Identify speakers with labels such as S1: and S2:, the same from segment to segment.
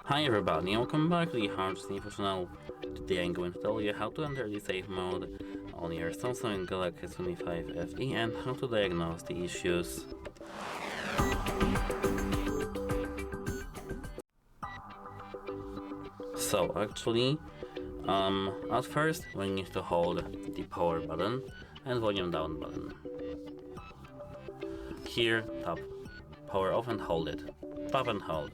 S1: Hi everybody, welcome back to the HardReset.Info channel. Today I'm going to tell you how to enter the safe mode on your SAMSUNG Galaxy S25 FE and how to diagnose the issues. So actually, at first we need to hold the power button and volume down button. Here, tap power off and hold it. Tap and hold.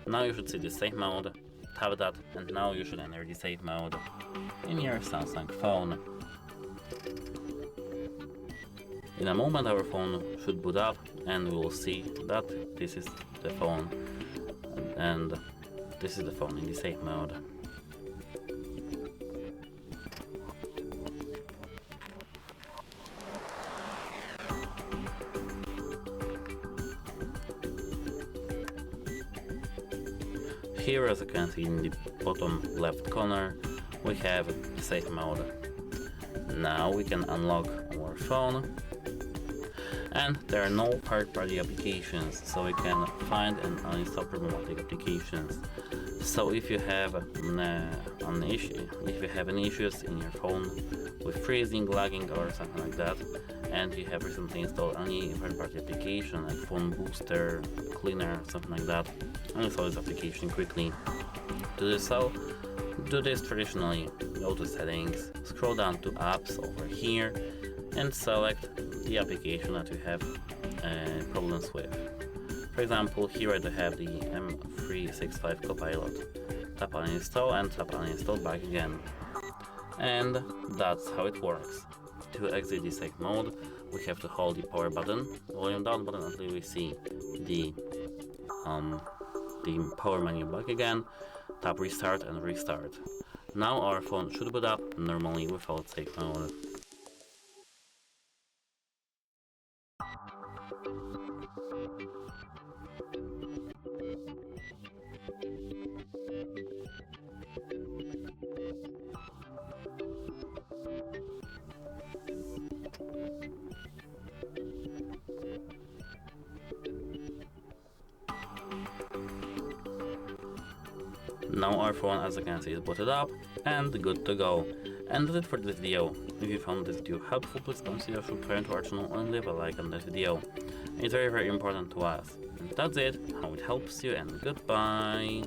S1: Now you should see the safe mode, tap that, and now you should enter the safe mode in your Samsung phone. In a moment our phone should boot up and we will see that this is the phone and this is the phone in the safe mode. Here, as you can see in the bottom left corner, we have safe mode. Now we can unlock our phone, and there are no third-party applications, so we can find and uninstall problematic applications. So if you have any issues in your phone with freezing, lagging, or something like that, and you have recently installed any third-party application like phone booster, cleaner, something like that, uninstall this application quickly. To do so, do this traditionally. Go to settings, scroll down to apps over here, and select the application that you have problems with. For example, here I do have the M365 Copilot. Tap uninstall and tap uninstall back again. And that's how it works. To exit the safe mode, we have to hold the power button, volume down button until we see the power menu back again, tap restart and restart. Now our phone should boot up normally without safe mode. Now our phone, as you can see, is booted up and good to go. And that's it for this video. If you found this video helpful, please consider subscribing to our channel and leave a like on this video. It's very important to us. And that's it, how it helps you, and goodbye.